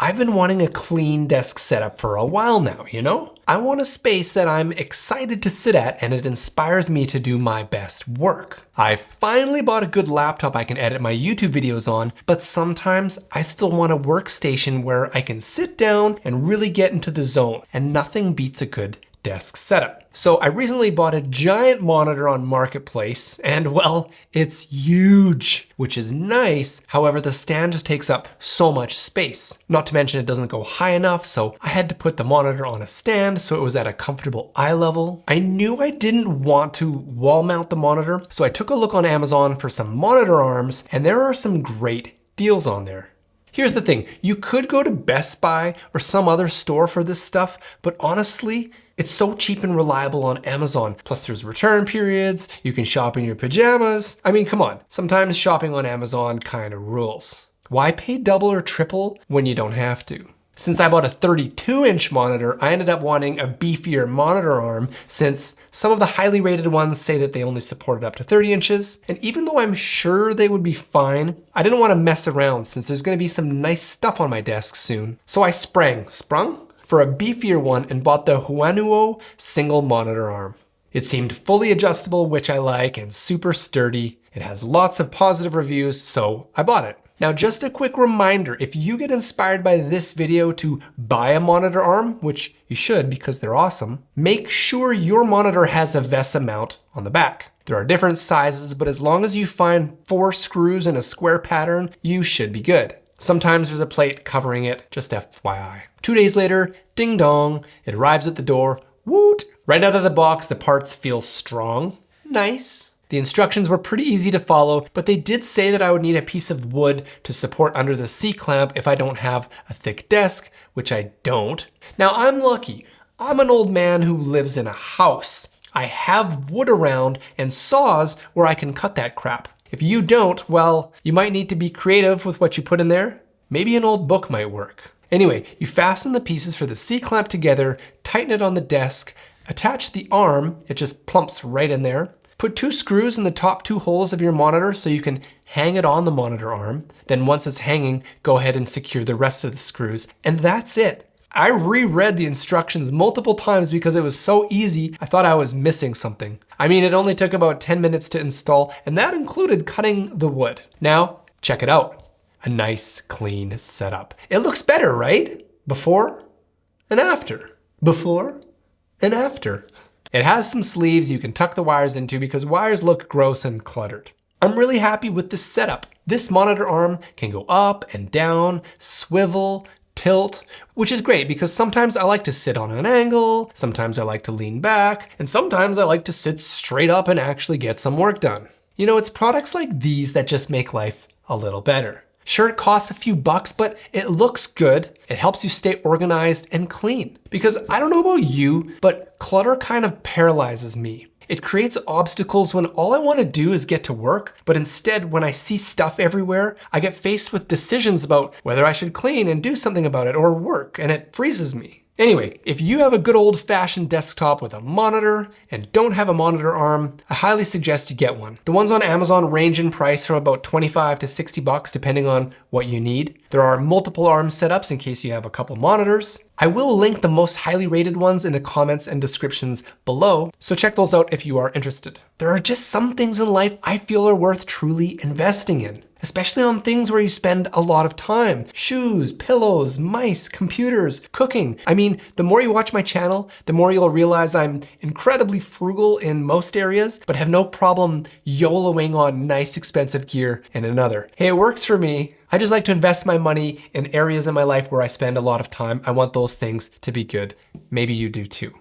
I've been wanting a clean desk setup for a while now, you know? I want a space that I'm excited to sit at and it inspires me to do my best work. I finally bought a good laptop I can edit my YouTube videos on, but sometimes I still want a workstation where I can sit down and really get into the zone, and nothing beats a good desk setup. So I recently bought a giant monitor on Marketplace and well, it's huge, which is nice. However, the stand just takes up so much space. Not to mention it doesn't go high enough, so I had to put the monitor on a stand so it was at a comfortable eye level. I knew I didn't want to wall mount the monitor, so I took a look on Amazon for some monitor arms, and there are some great deals on there. Here's the thing, you could go to Best Buy or some other store for this stuff, but honestly, it's so cheap and reliable on Amazon. Plus there's return periods, you can shop in your pajamas. I mean, come on, sometimes shopping on Amazon kind of rules. Why pay double or triple when you don't have to? Since I bought a 32-inch monitor, I ended up wanting a beefier monitor arm since some of the highly rated ones say that they only supported up to 30 inches. And even though I'm sure they would be fine, I didn't want to mess around since there's going to be some nice stuff on my desk soon. So I sprung for a beefier one and bought the Huanuo single monitor arm. It seemed fully adjustable, which I like, and super sturdy. It has lots of positive reviews, so I bought it. Now, just a quick reminder, if you get inspired by this video to buy a monitor arm, which you should because they're awesome, make sure your monitor has a VESA mount on the back. There are different sizes, but as long as you find 4 screws in a square pattern, you should be good. Sometimes there's a plate covering it, just FYI. 2 days later, ding dong, it arrives at the door, woot! Right out of the box, the parts feel strong, nice. The instructions were pretty easy to follow, but they did say that I would need a piece of wood to support under the C-clamp if I don't have a thick desk, which I don't. Now I'm lucky. I'm an old man who lives in a house. I have wood around and saws where I can cut that crap. If you don't, well, you might need to be creative with what you put in there. Maybe an old book might work. Anyway, you fasten the pieces for the C-clamp together, tighten it on the desk, attach the arm, it just plumps right in there. Put 2 screws in the top 2 holes of your monitor so you can hang it on the monitor arm. Then once it's hanging, go ahead and secure the rest of the screws. And that's it. I reread the instructions multiple times because it was so easy, I thought I was missing something. I mean, it only took about 10 minutes to install, and that included cutting the wood. Now, check it out. A nice, clean setup. It looks better, right? Before and after. Before and after. It has some sleeves you can tuck the wires into because wires look gross and cluttered. I'm really happy with this setup. This monitor arm can go up and down, swivel, tilt, which is great because sometimes I like to sit on an angle, sometimes I like to lean back, and sometimes I like to sit straight up and actually get some work done. You know, it's products like these that just make life a little better. Sure, it costs a few bucks, but it looks good. It helps you stay organized and clean. Because I don't know about you, but clutter kind of paralyzes me. It creates obstacles when all I want to do is get to work, but instead when I see stuff everywhere, I get faced with decisions about whether I should clean and do something about it or work, and it freezes me. Anyway, if you have a good old-fashioned desktop with a monitor and don't have a monitor arm, I highly suggest you get one. The ones on Amazon range in price from about 25 to 60 bucks depending on what you need. There are multiple arm setups in case you have a couple monitors. I will link the most highly rated ones in the comments and descriptions below, so check those out if you are interested. There are just some things in life I feel are worth truly investing in. Especially on things where you spend a lot of time. Shoes, pillows, mice, computers, cooking. I mean, the more you watch my channel, the more you'll realize I'm incredibly frugal in most areas, but have no problem YOLOing on nice expensive gear in another. Hey, it works for me. I just like to invest my money in areas in my life where I spend a lot of time. I want those things to be good. Maybe you do too.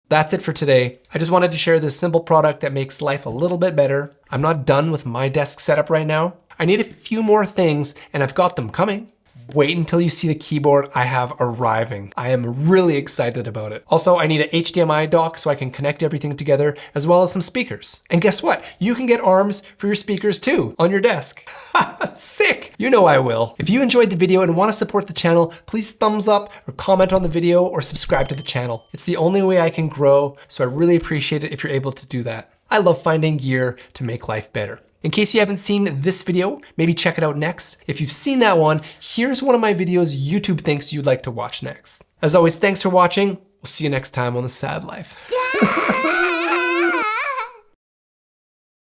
That's it for today. I just wanted to share this simple product that makes life a little bit better. I'm not done with my desk setup right now. I need a few more things and I've got them coming. Wait until you see the keyboard I have arriving. I am really excited about it. Also, I need an HDMI dock so I can connect everything together, as well as some speakers. And guess what? You can get arms for your speakers too on your desk. Sick! You know I will. If you enjoyed the video and want to support the channel, please thumbs up or comment on the video or subscribe to the channel. It's the only way I can grow, so I really appreciate it if you're able to do that. I love finding gear to make life better. In case you haven't seen this video, maybe check it out next. If you've seen that one, here's one of my videos YouTube thinks you'd like to watch next. As always, thanks for watching. We'll see you next time on The Sad Life.